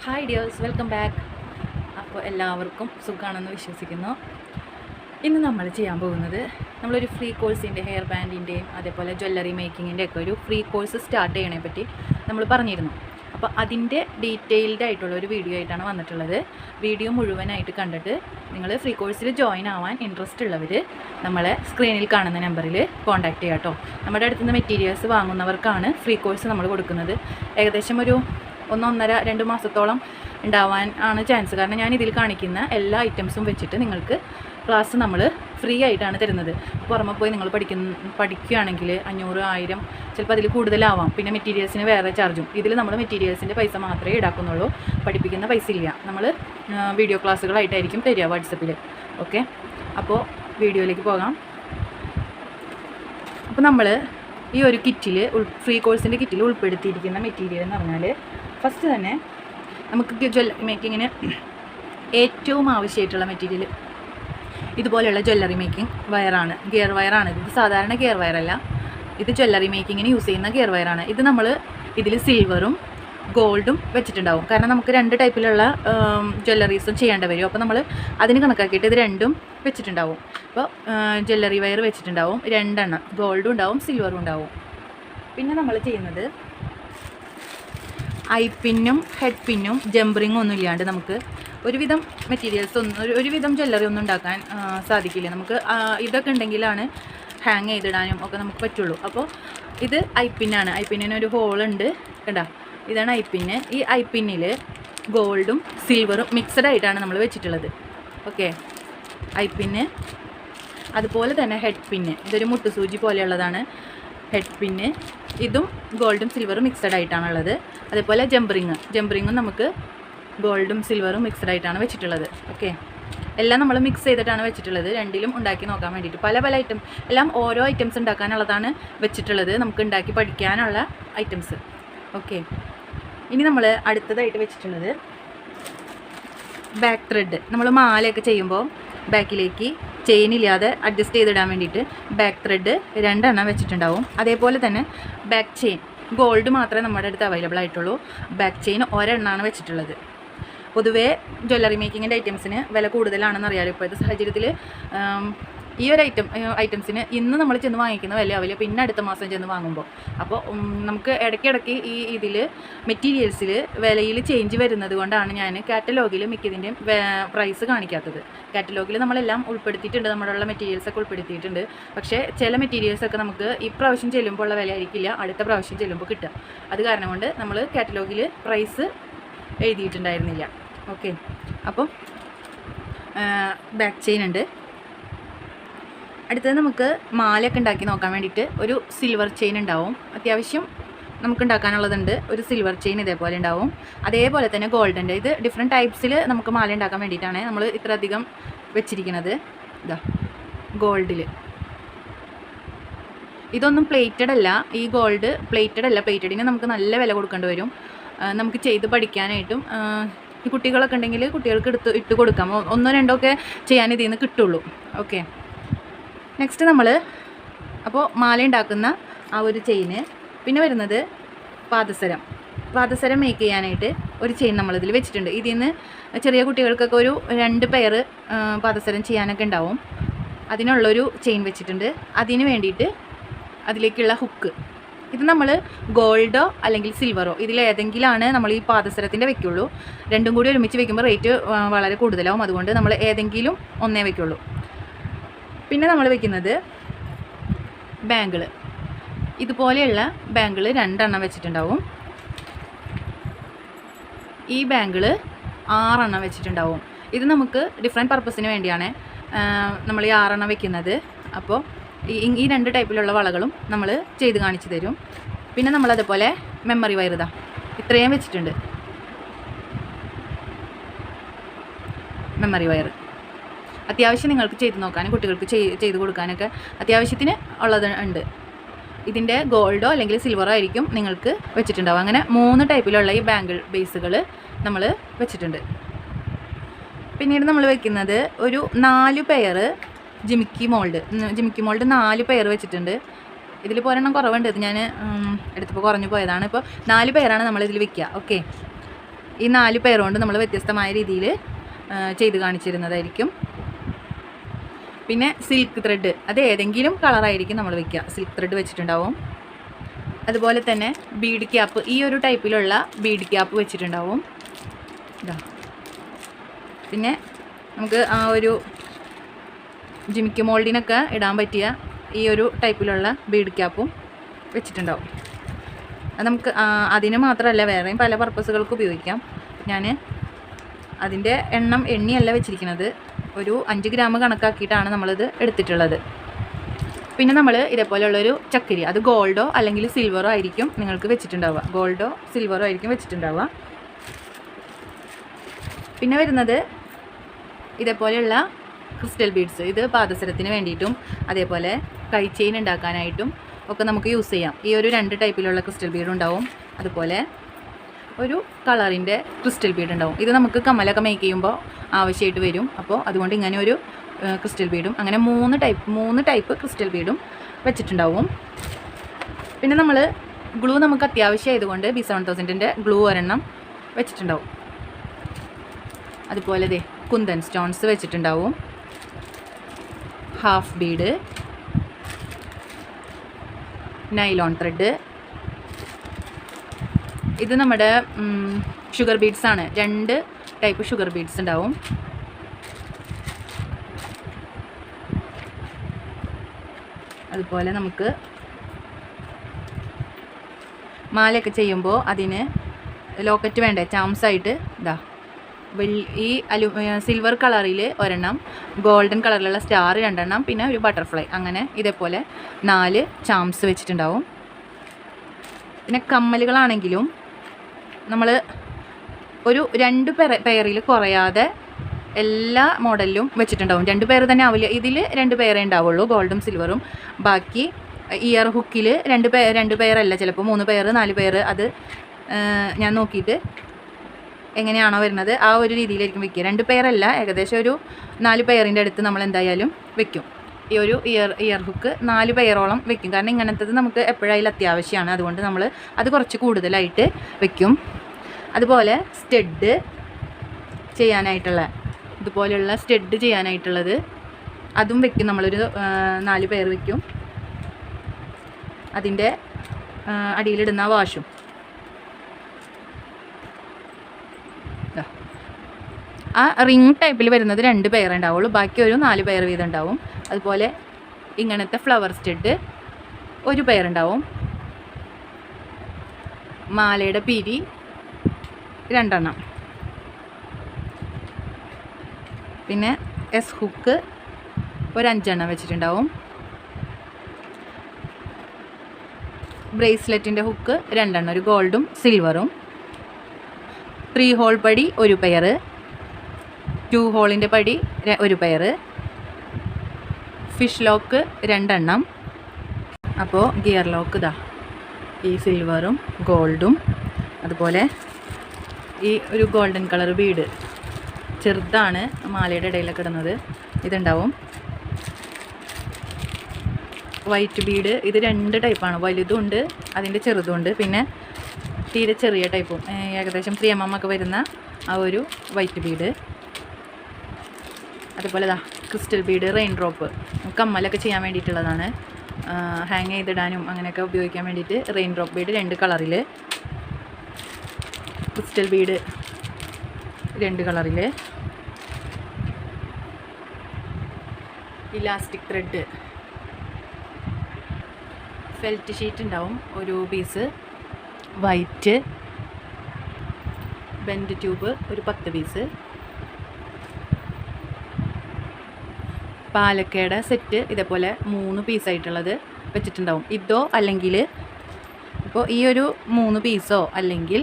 Hi dears, welcome back. അപ്പോൾ എല്ലാവർക്കും സുഖമാണെന്ന് വിശ്വസിക്കുന്നു. ഇന്ന് നമ്മൾ ചെയ്യാൻ പോകുന്നത് നമ്മളൊരു ഫ്രീ കോഴ്സിൻ്റെ ഹെയർ ബാൻഡിൻ്റെയും അതേപോലെ ജ്വല്ലറി മേക്കിങ്ങിൻ്റെ ഒക്കെ ഒരു ഫ്രീ കോഴ്സ് സ്റ്റാർട്ട് ചെയ്യണേ പറ്റി നമ്മൾ പറഞ്ഞിരുന്നു. അപ്പോൾ അതിൻ്റെ ഡീറ്റെയിൽഡ് ആയിട്ടുള്ള ഒരു വീഡിയോ ആയിട്ടാണ് വന്നിട്ടുള്ളത്. വീഡിയോ മുഴുവനായിട്ട് കണ്ടിട്ട് നിങ്ങൾ ഫ്രീ കോഴ്സിൽ ജോയിൻ ആവാൻ ഇൻട്രസ്റ്റ് ഉള്ളവർ നമ്മളെ സ്ക്രീനിൽ കാണുന്ന നമ്പറിൽ കോൺടാക്റ്റ് ചെയ്യാം കേട്ടോ. നമ്മുടെ അടുത്തുനിന്ന് മെറ്റീരിയൽസ് വാങ്ങുന്നവർക്കാണ് ഫ്രീ കോഴ്സ് നമ്മൾ കൊടുക്കുന്നത്. ഏകദേശം ഒരു 1-1.5-2 മാസത്തോളം ഉണ്ടാവാൻ ആണ് ചാൻസ്. കാരണം ഞാൻ ഇതിൽ കാണിക്കുന്ന എല്ലാ ഐറ്റംസും വെച്ചിട്ട് നിങ്ങൾക്ക് ക്ലാസ് നമ്മൾ ഫ്രീ ആയിട്ടാണ് തരുന്നത്. പുറമെ പോയി നിങ്ങൾ പഠിക്കുകയാണെങ്കിൽ 500-1000 ചിലപ്പോൾ അതിൽ കൂടുതലാവാം. പിന്നെ മെറ്റീരിയൽസിന് വേറെ ചാർജും. ഇതിൽ നമ്മൾ മെറ്റീരിയൽസിൻ്റെ പൈസ മാത്രമേ ഈടാക്കുന്നുള്ളൂ, പഠിപ്പിക്കുന്ന പൈസ ഇല്ല. നമ്മൾ വീഡിയോ ക്ലാസ്സുകളായിട്ടായിരിക്കും തരിക വാട്സപ്പിൽ. ഓക്കെ, അപ്പോൾ വീഡിയോയിലേക്ക് പോകാം. അപ്പോൾ നമ്മൾ ഈ ഒരു കിറ്റിൽ ഫ്രീ കോഴ്സിൻ്റെ കിറ്റിൽ ഉൾപ്പെടുത്തിയിരിക്കുന്ന മെറ്റീരിയൽ എന്ന് പറഞ്ഞാൽ ഫസ്റ്റ് തന്നെ നമുക്ക് ജ്വല്ലറി മേക്കിങ്ങിന് ഏറ്റവും ആവശ്യമായിട്ടുള്ള മെറ്റീരിയൽ ഇതുപോലെയുള്ള ജ്വല്ലറി മേക്കിംഗ് വയറാണ്, ഗിയർ വയറാണ്. ഇത് സാധാരണ ഗിയർ വയറല്ല, ഇത് ജ്വല്ലറി മേക്കിങ്ങിന് യൂസ് ചെയ്യുന്ന ഗിയർ വയറാണ്. ഇത് നമ്മൾ ഇതിൽ സിൽവറും ഗോൾഡും വെച്ചിട്ടുണ്ടാവും. കാരണം നമുക്ക് 2 ടൈപ്പിലുള്ള ജ്വല്ലറീസും ചെയ്യേണ്ടി വരും. അപ്പോൾ നമ്മൾ അതിന് കണക്കാക്കിയിട്ട് ഇത് രണ്ടും വെച്ചിട്ടുണ്ടാവും. അപ്പോൾ ജ്വല്ലറി വയർ വെച്ചിട്ടുണ്ടാവും 2 എണ്ണം, ഗോൾഡും ഉണ്ടാവും സിൽവറും ഉണ്ടാവും. പിന്നെ നമ്മൾ ചെയ്യുന്നത് ഐ പിന്നും ഹെഡ് പിന്നും ജംബറിങ്ങും ഒന്നും ഇല്ലാണ്ട് നമുക്ക് ഒരുവിധം മെറ്റീരിയൽസ് ഒരുവിധം ജ്വല്ലറി ഒന്നും ഉണ്ടാക്കാൻ സാധിക്കില്ല. നമുക്ക് ഇതൊക്കെ ഉണ്ടെങ്കിലാണ് ഹാങ് ചെയ്തിടാനും ഒക്കെ നമുക്ക് പറ്റുള്ളൂ. അപ്പോൾ ഇത് ഐ പിന്നാണ്. ഐ പിന്നിന് ഒരു ഹോളുണ്ട്, കണ്ടോ? ഇതാണ് ഐ പിന്ന്. ഈ ഐ പിന്നിൽ ഗോൾഡും സിൽവറും മിക്സഡ് ആയിട്ടാണ് നമ്മൾ വെച്ചിട്ടുള്ളത്. ഓക്കെ, ഐ പിന്ന്. അതുപോലെ തന്നെ ഹെഡ് പിന്ന്, ഇതൊരു മുട്ടുസൂചി പോലെയുള്ളതാണ് ഹെഡ് പിന്ന്. ഇതും ഗോൾഡും സിൽവറും മിക്സഡ് ആയിട്ടാണുള്ളത്. അതേപോലെ ജംബറിങ്ങും നമുക്ക് ഗോൾഡും സിൽവറും മിക്സഡ് ആയിട്ടാണ് വെച്ചിട്ടുള്ളത്. ഓക്കെ, എല്ലാം നമ്മൾ മിക്സ് ചെയ്തിട്ടാണ് വെച്ചിട്ടുള്ളത്, രണ്ടിലും ഉണ്ടാക്കി നോക്കാൻ വേണ്ടിയിട്ട്. പല ഐറ്റം എല്ലാം ഓരോ ഐറ്റംസ് ഉണ്ടാക്കാനുള്ളതാണ് വെച്ചിട്ടുള്ളത്, നമുക്ക് ഉണ്ടാക്കി പഠിക്കാനുള്ള ഐറ്റംസ്. ഓക്കെ, ഇനി നമ്മൾ അടുത്തതായിട്ട് വെച്ചിട്ടുള്ളത് ബാക്ക് ത്രെഡ്. നമ്മൾ മാലയൊക്കെ ചെയ്യുമ്പോൾ ബാക്കിലേക്ക് ചെയിൻ ഇല്ലാതെ അഡ്ജസ്റ്റ് ചെയ്തിടാൻ വേണ്ടിയിട്ട് ബാക്ക് ത്രെഡ് 2 എണ്ണം വെച്ചിട്ടുണ്ടാവും. അതേപോലെ തന്നെ ബാക്ക് ചെയിൻ ഗോൾഡ് മാത്രമേ നമ്മുടെ അടുത്ത് അവൈലബിൾ ആയിട്ടുള്ളൂ. ബാക്ക് ചെയിൻ 1 എണ്ണമാണ് വെച്ചിട്ടുള്ളത്. പൊതുവേ ജ്വല്ലറി മേക്കിങ്ങിൻ്റെ ഐറ്റംസിന് വില കൂടുതലാണെന്ന് അറിയാലോ ഇപ്പോഴത്തെ സാഹചര്യത്തിൽ. ഈ ഒരു ഐറ്റംസിന് ഇന്ന് നമ്മൾ ചെന്ന് വാങ്ങിക്കുന്ന വില ആവില്ല, പിന്നെ അടുത്ത മാസം ചെന്ന് വാങ്ങുമ്പോൾ. അപ്പോൾ നമുക്ക് ഇടയ്ക്കിടയ്ക്ക് ഈ ഇതിൽ മെറ്റീരിയൽസിൽ വിലയിൽ ചേഞ്ച് വരുന്നത് കൊണ്ടാണ് ഞാൻ കാറ്റലോഗിൽ മിക്കതിൻ്റെയും പ്രൈസ് കാണിക്കാത്തത്. കാറ്റലോഗിൽ നമ്മളെല്ലാം ഉൾപ്പെടുത്തിയിട്ടുണ്ട്, നമ്മളുള്ള മെറ്റീരിയൽസൊക്കെ ഉൾപ്പെടുത്തിയിട്ടുണ്ട്. പക്ഷേ ചില മെറ്റീരിയൽസൊക്കെ നമുക്ക് ഈ പ്രാവശ്യം ചെല്ലുമ്പോൾ ഉള്ള വില ആയിരിക്കില്ല അടുത്ത പ്രാവശ്യം ചെല്ലുമ്പോൾ കിട്ടുക. അത് കാരണം കൊണ്ട് നമ്മൾ കാറ്റലോഗിൽ പ്രൈസ് എഴുതിയിട്ടുണ്ടായിരുന്നില്ല. ഓക്കെ, അപ്പോൾ ബാക്ക് ചെയിൻ ഉണ്ട്. അടുത്തത് നമുക്ക് മാലയൊക്കെ ഉണ്ടാക്കി നോക്കാൻ വേണ്ടിയിട്ട് ഒരു സിൽവർ ചെയിൻ ഉണ്ടാവും. അത്യാവശ്യം നമുക്ക് ഉണ്ടാക്കാനുള്ളതുണ്ട്. ഒരു സിൽവർ ചെയിൻ ഇതേപോലെ ഉണ്ടാവും. അതേപോലെ തന്നെ ഗോൾഡിൻ്റെ, ഇത് ഡിഫറെൻറ്റ് ടൈപ്സിൽ നമുക്ക് മാല ഉണ്ടാക്കാൻ വേണ്ടിയിട്ടാണ് നമ്മൾ ഇത്ര അധികം വെച്ചിരിക്കുന്നത്. ഇതാ ഗോൾഡിൽ. ഇതൊന്നും പ്ലേറ്റഡ് അല്ല, ഈ ഗോൾഡ് പ്ലേറ്റഡ് അല്ല. പ്ലേറ്റഡിന് നമുക്ക് നല്ല വില കൊടുക്കേണ്ടി വരും. നമുക്ക് ചെയ്ത് പഠിക്കാനായിട്ടും ഈ കുട്ടികളൊക്കെ ഉണ്ടെങ്കിൽ കുട്ടികൾക്ക് ഇട്ട് കൊടുക്കാം. 1-2 ഒക്കെ ചെയ്യാൻ ഇതിൽ നിന്ന് കിട്ടുള്ളൂ. ഓക്കെ, നെക്സ്റ്റ് നമ്മൾ അപ്പോൾ മാല ഉണ്ടാക്കുന്ന ആ ഒരു ചെയിന്. പിന്നെ വരുന്നത് പാദസരം മേക്ക് ചെയ്യാനായിട്ട് ഒരു ചെയിൻ നമ്മളിതിൽ വെച്ചിട്ടുണ്ട്. ഇതിൽ നിന്ന് ചെറിയ കുട്ടികൾക്കൊക്കെ ഒരു 2 പെയർ പാദസരം ചെയ്യാനൊക്കെ ഉണ്ടാവും. അതിനുള്ളൊരു ചെയിൻ വെച്ചിട്ടുണ്ട്. അതിന് വേണ്ടിയിട്ട് അതിലേക്കുള്ള ഹുക്ക്. ഇത് നമ്മൾ ഗോൾഡോ അല്ലെങ്കിൽ സിൽവറോ ഇതിലേതെങ്കിലാണ് നമ്മൾ ഈ പാദസരത്തിൻ്റെ വെക്കുള്ളൂ. രണ്ടും കൂടി ഒരുമിച്ച് വെക്കുമ്പോൾ റേറ്റ് വളരെ കൂടുതലാവും. അതുകൊണ്ട് നമ്മൾ ഏതെങ്കിലും ഒന്നേ വെക്കുള്ളൂ. പിന്നെ നമ്മൾ വെക്കുന്നത് ബാങ്കിൾ. ഇതുപോലെയുള്ള ബാങ്കിൾ 2 എണ്ണം വെച്ചിട്ടുണ്ടാവും. ഈ ബാങ്കിൾ 6 എണ്ണം വെച്ചിട്ടുണ്ടാവും. ഇത് നമുക്ക് ഡിഫറെൻറ്റ് പർപ്പസിന് വേണ്ടിയാണ് നമ്മൾ ഈ 6 എണ്ണം വെക്കുന്നത്. അപ്പോൾ ഈ 2 ടൈപ്പിലുള്ള വളകളും നമ്മൾ ചെയ്ത് കാണിച്ചു തരും. പിന്നെ നമ്മളതുപോലെ മെമ്മറി വയർ ഇത്രയും വെച്ചിട്ടുണ്ട്. മെമ്മറി വയർ അത്യാവശ്യം നിങ്ങൾക്ക് ചെയ്ത് നോക്കാനും കുട്ടികൾക്ക് ചെയ്ത് കൊടുക്കാനൊക്കെ അത്യാവശ്യത്തിന് ഉള്ളത് ഉണ്ട്. ഇതിൻ്റെ ഗോൾഡോ അല്ലെങ്കിൽ സിൽവറോ ആയിരിക്കും നിങ്ങൾക്ക് വെച്ചിട്ടുണ്ടാവും. അങ്ങനെ 3 ടൈപ്പിലുള്ള ഈ ബാങ്കിൾ ബേസുകൾ നമ്മൾ വെച്ചിട്ടുണ്ട്. പിന്നീട് നമ്മൾ വെക്കുന്നത് ഒരു 4 പെയർ ജിമിക്കി മോൾഡ് 4 പെയർ വെച്ചിട്ടുണ്ട്. ഇതിലിപ്പോൾ ഒരെണ്ണം കുറവുണ്ട്, ഇത് ഞാൻ എടുത്തപ്പോൾ കുറഞ്ഞു പോയതാണ്. ഇപ്പോൾ 4 പെയറാണ് നമ്മളിതിൽ വെക്കുക. ഓക്കെ, ഈ 4 പെയർ കൊണ്ട് നമ്മൾ വ്യത്യസ്തമായ രീതിയിൽ ചെയ്ത് കാണിച്ചിരുന്നതായിരിക്കും. പിന്നെ സിൽക്ക് ത്രെഡ്, അത് ഏതെങ്കിലും കളറായിരിക്കും നമ്മൾ വയ്ക്കുക. സിൽക്ക് ത്രെഡ് വെച്ചിട്ടുണ്ടാവും. അതുപോലെ തന്നെ ബീഡ് ക്യാപ്പ്, ഈ ഒരു ടൈപ്പിലുള്ള ബീഡ് ക്യാപ്പ് വെച്ചിട്ടുണ്ടാവും. ഇതാ, പിന്നെ നമുക്ക് ആ ഒരു ജിമിക്ക് മോൾഡിനൊക്കെ ഇടാൻ പറ്റിയ ഈ ഒരു ടൈപ്പിലുള്ള ബീഡ് ക്യാപ്പും വെച്ചിട്ടുണ്ടാവും. അത് നമുക്ക് അതിന് മാത്രമല്ല വേറെയും പല പർപ്പസുകൾക്ക് ഉപയോഗിക്കാം. ഞാൻ അതിൻ്റെ എണ്ണിയല്ല വെച്ചിരിക്കുന്നത്, ഒരു 5 ഗ്രാം കണക്കാക്കിയിട്ടാണ് നമ്മളിത് എടുത്തിട്ടുള്ളത്. പിന്നെ നമ്മൾ ഇതേപോലെയുള്ളൊരു ചക്കിരി, അത് ഗോൾഡോ അല്ലെങ്കിൽ സിൽവറോ ആയിരിക്കും നിങ്ങൾക്ക് വെച്ചിട്ടുണ്ടാവുക. ഗോൾഡോ സിൽവറോ ആയിരിക്കും വെച്ചിട്ടുണ്ടാവുക. പിന്നെ വരുന്നത് ഇതേപോലെയുള്ള ക്രിസ്റ്റൽ ബീഡ്സ്. ഇത് പാദസരത്തിന് വേണ്ടിയിട്ടും അതേപോലെ കൈ ചെയിൻ ഉണ്ടാക്കാനായിട്ടും ഒക്കെ നമുക്ക് യൂസ് ചെയ്യാം. ഈ ഒരു 2 ടൈപ്പിലുള്ള ക്രിസ്റ്റൽ ബീഡ് ഉണ്ടാവും. അതുപോലെ ഒരു കളറിൻ്റെ ക്രിസ്റ്റൽ ബീഡ് ഉണ്ടാവും. ഇത് നമുക്ക് കമ്മലൊക്കെ മേക്ക് ചെയ്യുമ്പോൾ ആവശ്യമായിട്ട് വരും. അപ്പോൾ അതുകൊണ്ട് ഇങ്ങനെ ഒരു ക്രിസ്റ്റൽ ബീഡും, അങ്ങനെ 3 ടൈപ്പ് ക്രിസ്റ്റൽ ബീഡും വെച്ചിട്ടുണ്ടാവും. പിന്നെ നമ്മൾ ഗ്ലൂ നമുക്ക് അത്യാവശ്യമായതുകൊണ്ട് B7000ൻ്റെ ഗ്ലൂ ഒരെണ്ണം വെച്ചിട്ടുണ്ടാവും. അതുപോലെ കുന്തൻ സ്റ്റോൺസ് വെച്ചിട്ടുണ്ടാവും. Half bead, nylon thread. ഇത് നമ്മുടെ ഷുഗർ ബീഡ്സ് ആണ്. 2 ടൈപ്പ് ഷുഗർ ബീഡ്സ് ഉണ്ടാവും. അതുപോലെ നമുക്ക് മാലയൊക്കെ ചെയ്യുമ്പോൾ അതിന് ലോക്കറ്റ് വേണ്ടേ, ചാംസായിട്ട് ഇതാ ഈ സിൽവർ കളറിൽ ഒരെണ്ണം, ഗോൾഡൻ കളറിലുള്ള സ്റ്റാർ 2 എണ്ണം, പിന്നെ ഒരു ബട്ടർഫ്ലൈ, അങ്ങനെ ഇതേപോലെ 4 ചാംസ് വെച്ചിട്ടുണ്ടാവും. പിന്നെ കമ്മലുകളാണെങ്കിലും നമ്മൾ ഒരു 2 പെയറിൽ കുറയാതെ എല്ലാ മോഡലിലും വെച്ചിട്ടുണ്ടാവും. 2 പെയർ തന്നെ ആവില്ല, ഇതിൽ 2 പെയറേ ഉണ്ടാവുള്ളൂ, ഗോൾഡും സിൽവറും. ബാക്കി ഇയർ ഹുക്കിൽ 2 പെയർ അല്ല, ചിലപ്പോൾ 3 പെയർ 4 പെയർ, അത് ഞാൻ നോക്കിയിട്ട് എങ്ങനെയാണോ വരുന്നത് ആ ഒരു രീതിയിലായിരിക്കും വെക്കുക. 2 പെയർ അല്ല, ഏകദേശം ഒരു 4 പെയറിൻ്റെ അടുത്ത് നമ്മൾ എന്തായാലും വെക്കും. ഈ ഒരു ഇയർ ഹുക്ക് 4 പെയറോളം വെക്കും. കാരണം ഇങ്ങനത്തത് നമുക്ക് എപ്പോഴായാലും അത്യാവശ്യമാണ്. അതുകൊണ്ട് നമ്മൾ അത് കുറച്ച് കൂടുതലായിട്ട് വെക്കും. അതുപോലെ സ്റ്റഡ് ചെയ്യാനായിട്ടുള്ള, ഇതുപോലെയുള്ള സ്റ്റഡ് ചെയ്യാനായിട്ടുള്ളത് അതും വെക്കും. നമ്മളൊരു 4 പെയർ വെക്കും. അതിൻ്റെ അടിയിലിടുന്ന വാഷും. ആ റിംഗ് ടൈപ്പിൽ വരുന്നത് 2 പെയർ ഉണ്ടാവുള്ളൂ, ബാക്കി ഒരു 4 പെയർ വീതം ഉണ്ടാവും. അതുപോലെ ഇങ്ങനത്തെ ഫ്ലവർ സ്റ്റഡ് 1 പെയർ ഉണ്ടാവും. മാലയുടെ പിരി 2 എണ്ണം. പിന്നെ എസ് ഹുക്ക് ഒരു 5 എണ്ണം വെച്ചിട്ടുണ്ടാവും. ബ്രേസ്ലെറ്റിൻ്റെ ഹുക്ക് 2 എണ്ണം, ഒരു ഗോൾഡും സിൽവറും. 3 ഹോൾ പടി 1 പെയർ, 2 ഹോളിൻ്റെ പടി 1 പെയർ. ഫിഷ് ലോക്ക് 2 എണ്ണം. അപ്പോൾ ഗിയർ ലോക്ക് ഇതാ ഈ സിൽവറും ഗോൾഡും, അതുപോലെ ഈ ഒരു ഗോൾഡൻ കളർ ബീഡ് ചെറുതാണ്, മാലയുടെ ഇടയിലൊക്കെ ഇടുന്നത്, ഇതുണ്ടാവും. വൈറ്റ് ബീഡ് ഇത് 2 ടൈപ്പാണ്, വലുതും ഉണ്ട് അതിൻ്റെ ചെറുതും ഉണ്ട്. പിന്നെ തീരെ ചെറിയ ടൈപ്പും, ഏകദേശം 3 mm ഒക്കെ വരുന്ന ആ ഒരു വൈറ്റ് ബീഡ്. അതുപോലെ ക്രിസ്റ്റൽ ബീഡ്, റെയിൻ ഡ്രോപ്പ്, കമ്മലൊക്കെ ചെയ്യാൻ വേണ്ടിയിട്ടുള്ളതാണ്. ഹാങ് ചെയ്തിടാനും അങ്ങനെയൊക്കെ ഉപയോഗിക്കാൻ വേണ്ടിയിട്ട് റെയിൻ ഡ്രോപ്പ് ബീഡ് 2 കളറിൽ, ക്രിസ്റ്റൽ ബീഡ് 2 കളറിൽ. ഇലാസ്റ്റിക് ത്രെഡ്, ഫെൽറ്റ് ഷീറ്റ് ഉണ്ടാവും ഒരു പീസ്, വൈറ്റ് ബെൻഡ് ട്യൂബ് ഒരു 10 പീസ്, പാലക്കയുടെ സെറ്റ് ഇതേപോലെ 3 പീസായിട്ടുള്ളത് വെച്ചിട്ടുണ്ടാവും. ഇതോ അല്ലെങ്കിൽ ഇപ്പോൾ ഈ ഒരു 3 പീസോ അല്ലെങ്കിൽ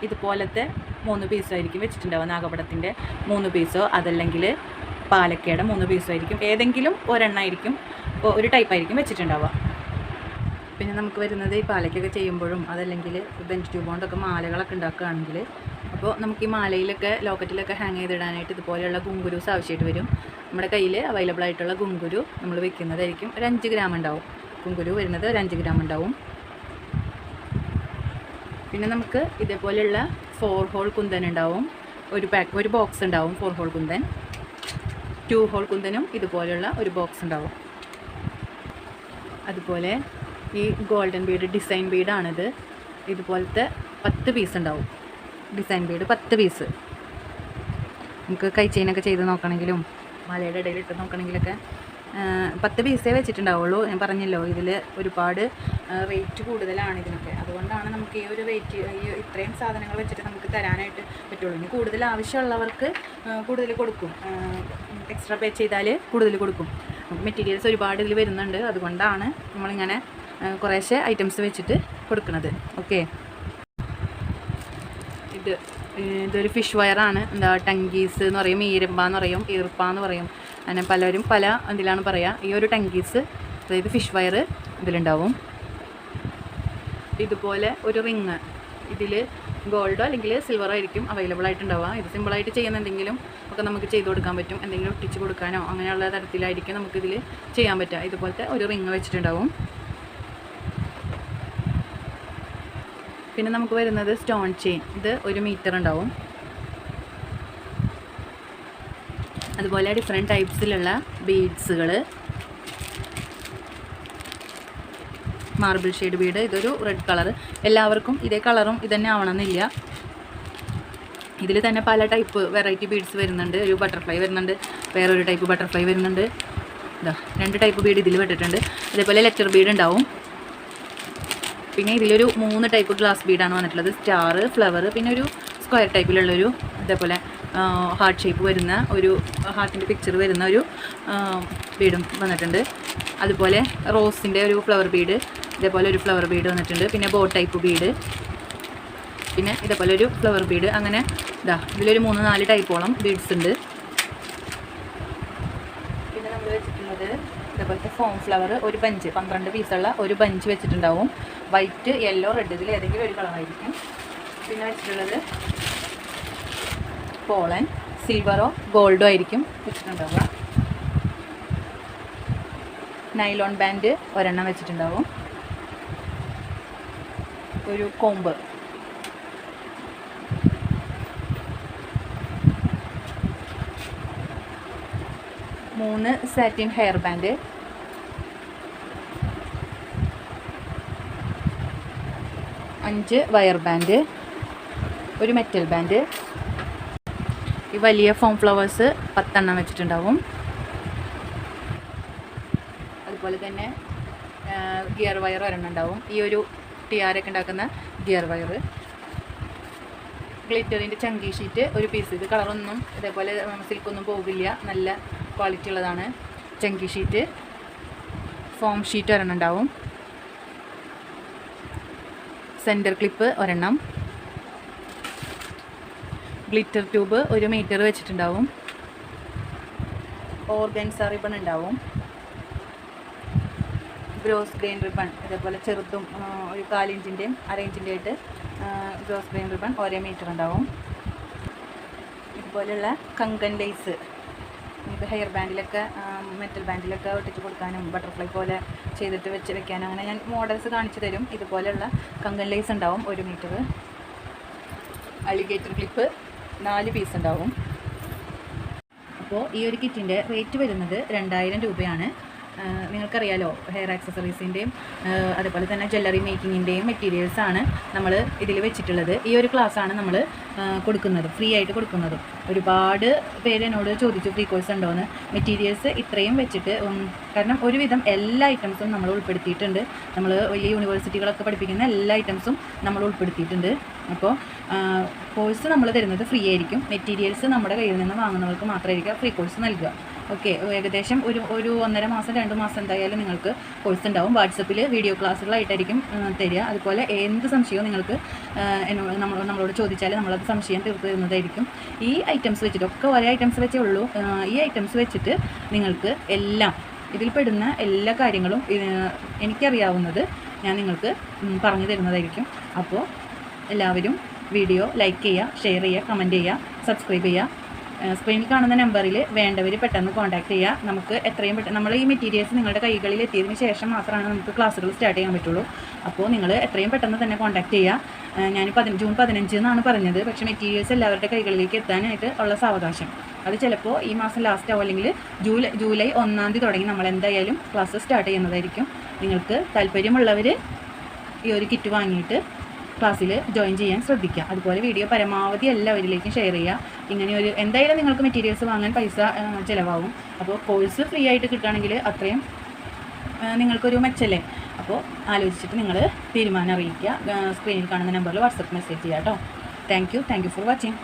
ഇതുപോലത്തെ 3 പീസായിരിക്കും വെച്ചിട്ടുണ്ടാവുക. നാഗപടത്തിൻ്റെ 3 പീസോ അതല്ലെങ്കിൽ പാലക്കയുടെ 3 പീസോ ആയിരിക്കും, ഏതെങ്കിലും ഒരെണ്ണമായിരിക്കും, ഒരു ടൈപ്പായിരിക്കും വെച്ചിട്ടുണ്ടാവുക. പിന്നെ നമുക്ക് വരുന്നത് ഈ പാലക്കൊക്കെ ചെയ്യുമ്പോഴും അതല്ലെങ്കിൽ ബെഞ്ച് ട്യൂബ് കൊണ്ടൊക്കെ മാലകളൊക്കെ ഉണ്ടാക്കുകയാണെങ്കിൽ, അപ്പോൾ നമുക്ക് ഈ മാലയിലൊക്കെ ലോക്കറ്റിലൊക്കെ ഹാങ് ചെയ്തിടാനായിട്ട് ഇതുപോലെയുള്ള ഗുങ്കുരൂസ് ആവശ്യമായിട്ട് വരും. നമ്മുടെ കയ്യിൽ അവൈലബിൾ ആയിട്ടുള്ള ഗുങ്കുരു നമ്മൾ വെക്കുന്നതായിരിക്കും. ഒരു 5 ഗ്രാം ഉണ്ടാവും. ഗുങ്കുരു വരുന്നത് ഒരു 5 ഗ്രാം ഉണ്ടാവും. പിന്നെ നമുക്ക് ഇതേപോലെയുള്ള 4 ഹോൾ കുന്തൻ ഉണ്ടാവും, ഒരു ബോക്സ് ഉണ്ടാവും 4 ഹോൾ കുന്തൻ. 2 ഹോൾ കുന്തനും ഇതുപോലെയുള്ള ഒരു ബോക്സ് ഉണ്ടാവും. അതുപോലെ ഈ ഗോൾഡൻ ബീഡ് ഡിസൈൻ ബീഡാണിത്. ഇതുപോലത്തെ 10 പീസ് ഉണ്ടാവും. Design bead 10 piece. നമുക്ക് കൈ ചെയിനൊക്കെ ചെയ്ത് നോക്കണമെങ്കിലും മലയുടെ ഇടയിലിട്ട് നോക്കണമെങ്കിലൊക്കെ 10 പീസേ വെച്ചിട്ടുണ്ടാവുള്ളൂ. ഞാൻ പറഞ്ഞല്ലോ ഇതിൽ ഒരുപാട് റേറ്റ് കൂടുതലാണ് ഇതിനൊക്കെ. അതുകൊണ്ടാണ് നമുക്ക് ഈ ഒരു റേറ്റ്, ഇത്രയും സാധനങ്ങൾ വെച്ചിട്ട് നമുക്ക് തരാനായിട്ട് പറ്റുള്ളൂ. ഇനി കൂടുതൽ ആവശ്യമുള്ളവർക്ക് കൂടുതൽ കൊടുക്കും, എക്സ്ട്രാ പേ ചെയ്താൽ കൂടുതൽ കൊടുക്കും. മെറ്റീരിയൽസ് ഒരുപാട് ഇതിൽ വരുന്നുണ്ട്. അതുകൊണ്ടാണ് നമ്മളിങ്ങനെ കുറേശ്ശെ ഐറ്റംസ് വെച്ചിട്ട് കൊടുക്കുന്നത്. ഓക്കെ, ഇതൊരു ഫിഷ് വയറാണ്. എന്താ ടങ്കീസ് എന്ന് പറയും, ഈരമ്പ എന്ന് പറയും, ഈർപ്പ എന്ന് പറയും. അങ്ങനെ പലരും പല ഇതിലാണ് പറയുക. ഈ ഒരു ടങ്കീസ്, അതായത് ഫിഷ് വയർ ഇതിലുണ്ടാവും. ഇതുപോലെ ഒരു റിങ്, ഇതിൽ ഗോൾഡോ അല്ലെങ്കിൽ സിൽവറോ ആയിരിക്കും അവൈലബിൾ ആയിട്ടുണ്ടാവുക. ഇത് സിമ്പിളായിട്ട് ചെയ്യുന്ന എന്തെങ്കിലും ഒക്കെ നമുക്ക് ചെയ്ത് കൊടുക്കാൻ പറ്റും. എന്തെങ്കിലും ഒട്ടിച്ച് കൊടുക്കാനോ അങ്ങനെയുള്ള തരത്തിലായിരിക്കും നമുക്കിതിൽ ചെയ്യാൻ പറ്റുക. ഇതുപോലത്തെ ഒരു റിങ് വെച്ചിട്ടുണ്ടാവും. പിന്നെ നമുക്ക് വരുന്നത് സ്റ്റോൺ ചെയിൻ. ഇത് 1 മീറ്റർ ഉണ്ടാവും. അതുപോലെ ഡിഫറെൻറ്റ് ടൈപ്സിലുള്ള ബീഡ്സുകൾ, മാർബിൾ ഷെയ്ഡ് ബീഡ്. ഇതൊരു റെഡ് കളർ. എല്ലാവർക്കും ഇതേ കളറും ഇതന്നെ ആവണമെന്നില്ല. ഇതിൽ തന്നെ പല ടൈപ്പ് വെറൈറ്റി ബീഡ്സ് വരുന്നുണ്ട്. ഒരു ബട്ടർഫ്ലൈ വരുന്നുണ്ട്, വേറൊരു ടൈപ്പ് ബട്ടർഫ്ലൈ വരുന്നുണ്ട്. ഇതാ 2 ടൈപ്പ് ബീഡ് ഇതിൽ വിട്ടിട്ടുണ്ട്. അതേപോലെ ലെറ്റർ ബീഡ് ഉണ്ടാവും. പിന്നെ ഇതിലൊരു 3 ടൈപ്പ് ഗ്ലാസ് ബീഡാണ് വന്നിട്ടുള്ളത്. സ്റ്റാർ, ഫ്ലവർ, പിന്നെ ഒരു സ്ക്വയർ ടൈപ്പിലുള്ളൊരു ഇതേപോലെ ഹാർട്ട് ഷേപ്പ് വരുന്ന ഒരു ഹാർട്ടിൻ്റെ പിക്ചർ വരുന്ന ഒരു ബീഡും വന്നിട്ടുണ്ട്. അതുപോലെ റോസിൻ്റെ ഒരു ഫ്ലവർ ബീഡ്, ഇതേപോലെ ഒരു ഫ്ലവർ ബീഡ് വന്നിട്ടുണ്ട്. പിന്നെ ബോ ടൈപ്പ് ബീഡ്, പിന്നെ ഇതേപോലെ ഒരു ഫ്ലവർ ബീഡ്. അങ്ങനെ ഇതിലൊരു 3-4 ടൈപ്പോളം ബീഡ്സ് ഉണ്ട്. പിന്നെ നമ്മൾ വെച്ചിട്ടുള്ളത് ഇതേപോലത്തെ ഫോം ഫ്ലവർ, ഒരു ബഞ്ച് 12 പീസുള്ള ഒരു ബഞ്ച് വെച്ചിട്ടുണ്ടാവും. വൈറ്റ്, യെല്ലോ, റെഡ്, ഇതിൽ ഏതെങ്കിലും ഒരു കളറായിരിക്കും. പിന്നെ വെച്ചിട്ടുള്ളത് പോളൻ, സിൽവറോ ഗോൾഡോ ആയിരിക്കും വെച്ചിട്ടുണ്ടാവുക. നൈലോൺ ബാൻഡ് ഒരെണ്ണം വെച്ചിട്ടുണ്ടാവും. ഒരു കോമ്പ്, മൂന്ന് satin hair band, 5 wire band, ഒരു മെറ്റൽ ബാൻഡ്. ഈ വലിയ ഫോം ഫ്ലവേഴ്സ് 10 എണ്ണം വെച്ചിട്ടുണ്ടാവും. അതുപോലെ തന്നെ ഗിയർ വയർ ഒരെണ്ണം ഉണ്ടാവും. ഈ ഒരു ടിയാരൊക്കെ ഉണ്ടാക്കുന്ന ഗിയർ വയർ. ഗ്ലിറ്ററിൻ്റെ ചങ്കി ഷീറ്റ് ഒരു പീസ്. ഇത് കളറൊന്നും ഇതേപോലെ സിൽക്കൊന്നും പോകില്ല, നല്ല ക്വാളിറ്റി ഉള്ളതാണ്. ചങ്കി ഷീറ്റ്. ഫോം ഷീറ്റ് ഒരെണ്ണം ഉണ്ടാവും. സെൻറ്റർ ക്ലിപ്പ് ഒരെണ്ണം. ഗ്ലിറ്റർ ട്യൂബ് 1 മീറ്റർ വെച്ചിട്ടുണ്ടാവും. ഓർഗൻസ റിബൺ ഉണ്ടാവും. ഗ്രോസ് ഗ്രെയിൻ റിബൺ ഇതേപോലെ ചെറുതും ഒരു 4 ഇഞ്ചിൻ്റെയും 1/2 ഇഞ്ചിൻ്റെ ആയിട്ട് ഗ്രോസ് ഗ്രെയിൻ റിബൺ 1 മീറ്റർ ഉണ്ടാവും. ഇതുപോലെയുള്ള കങ്കൻ ലേസ്, ഇപ്പോൾ ഹെയർ ബാൻഡിലൊക്കെ മെറ്റൽ ബാൻഡിലൊക്കെ ഒട്ടിച്ച് കൊടുക്കാനും ബട്ടർഫ്ലൈ പോലെ ചെയ്തിട്ട് വെക്കാനും അങ്ങനെ ഞാൻ മോഡൽസ് കാണിച്ചു തരും. ഇതുപോലെയുള്ള കങ്കൻ ലേസ് ഉണ്ടാവും 1 മീറ്റർ. അലിഗേറ്റർ ക്ലിപ്പ് 4 പീസ് ഉണ്ടാവും. അപ്പോൾ ഈ ഒരു കിറ്റിൻ്റെ റേറ്റ് വരുന്നത് 2000 രൂപയാണ്. നിങ്ങൾക്കറിയാലോ ഹെയർ ആക്സസറീസിൻ്റെയും അതുപോലെ തന്നെ ജ്വല്ലറി മേക്കിങ്ങിൻ്റെയും മെറ്റീരിയൽസാണ് നമ്മൾ ഇതിൽ വെച്ചിട്ടുള്ളത്. ഈ ഒരു ക്ലാസ്സാണ് നമ്മൾ കൊടുക്കുന്നത്, ഫ്രീ ആയിട്ട് കൊടുക്കുന്നത്. ഒരുപാട് പേര് എന്നോട് ചോദിച്ചു ഫ്രീ കോഴ്സ് ഉണ്ടോയെന്ന്. മെറ്റീരിയൽസ് ഇത്രയും വെച്ചിട്ട്, കാരണം ഒരുവിധം എല്ലാ ഐറ്റംസും നമ്മൾ ഉൾപ്പെടുത്തിയിട്ടുണ്ട്. നമ്മൾ വലിയ യൂണിവേഴ്സിറ്റികളൊക്കെ പഠിപ്പിക്കുന്ന എല്ലാ ഐറ്റംസും നമ്മൾ ഉൾപ്പെടുത്തിയിട്ടുണ്ട്. അപ്പോൾ കോഴ്സ് നമ്മൾ തരുന്നത് ഫ്രീ ആയിരിക്കും. മെറ്റീരിയൽസ് നമ്മുടെ കയ്യിൽ നിന്ന് വാങ്ങുന്നവർക്ക് മാത്രമായിരിക്കും ഫ്രീ കോഴ്സ് നൽകുക. ഓക്കെ, ഏകദേശം ഒരു 1.5 മാസം 2 മാസം എന്തായാലും നിങ്ങൾക്ക് കോഴ്സ് ഉണ്ടാവും. വാട്സപ്പിൽ വീഡിയോ ക്ലാസ്സുകളായിട്ടായിരിക്കും തരിക. അതുപോലെ എന്ത് സംശയവും നിങ്ങൾക്ക് നമ്മളോട് ചോദിച്ചാൽ നമ്മളത് സംശയം തീർത്ത് തരുന്നതായിരിക്കും. ഈ ഐറ്റംസ് വെച്ചിട്ട് ഒക്കെ ഒരേ ഐറ്റംസ് വെച്ചേ ഉള്ളൂ. ഈ ഐറ്റംസ് വെച്ചിട്ട് നിങ്ങൾക്ക് എല്ലാം ഇതിൽ പെടുന്ന എല്ലാ കാര്യങ്ങളും എനിക്കറിയാവുന്നത് ഞാൻ നിങ്ങൾക്ക് പറഞ്ഞു തരുന്നതായിരിക്കും. അപ്പോൾ എല്ലാവരും വീഡിയോ ലൈക്ക് ചെയ്യുക, ഷെയർ ചെയ്യുക, കമൻറ്റ് ചെയ്യുക, സബ്സ്ക്രൈബ് ചെയ്യുക. സ്ക്രീനിൽ കാണുന്ന നമ്പറിൽ വേണ്ടവർ പെട്ടെന്ന് കോൺടാക്ട് ചെയ്യുക. നമുക്ക് എത്രയും പെട്ടെന്ന് നമ്മൾ ഈ മെറ്റീരിയൽസ് നിങ്ങളുടെ കൈകളിൽ എത്തിയതിന് ശേഷം മാത്രമാണ് നമുക്ക് ക്ലാസ്സുകൾ സ്റ്റാർട്ട് ചെയ്യാൻ പറ്റുള്ളൂ. അപ്പോൾ നിങ്ങൾ എത്രയും പെട്ടെന്ന് തന്നെ കോൺടാക്ട് ചെയ്യുക. ഞാൻ ജൂൺ 15 എന്നാണ് പറഞ്ഞത്. പക്ഷേ മെറ്റീരിയൽസ് എല്ലാവരുടെ കൈകളിലേക്ക് എത്താനായിട്ട് ഉള്ള സാവകാശം അത് ചിലപ്പോൾ ഈ മാസം ലാസ്റ്റ് ആവും, അല്ലെങ്കിൽ ജൂലൈ 1 തുടങ്ങി നമ്മൾ എന്തായാലും ക്ലാസ് സ്റ്റാർട്ട് ചെയ്യുന്നതായിരിക്കും. നിങ്ങൾക്ക് താല്പര്യമുള്ളവർ ഈ ഒരു കിറ്റ് വാങ്ങിയിട്ട് ക്ലാസ്സിൽ ജോയിൻ ചെയ്യാൻ ശ്രദ്ധിക്കുക. അതുപോലെ വീഡിയോ പരമാവധി എല്ലാവരിലേക്കും ഷെയർ ചെയ്യുക. ഇങ്ങനെ ഒരു എന്തായാലും നിങ്ങൾക്ക് മെറ്റീരിയൽസ് വാങ്ങാൻ പൈസ ചിലവാകും. അപ്പോൾ കോഴ്സ് ഫ്രീ ആയിട്ട് കിട്ടുകയാണെങ്കിൽ അത്രയും നിങ്ങൾക്കൊരു മെച്ചല്ലേ. അപ്പോൾ ആലോചിച്ചിട്ട് നിങ്ങൾ തീരുമാനം അറിയിക്കുക. സ്ക്രീനിൽ കാണുന്ന നമ്പറിൽ വാട്സപ്പ് മെസ്സേജ് ചെയ്യാം കേട്ടോ. Thank you for watching.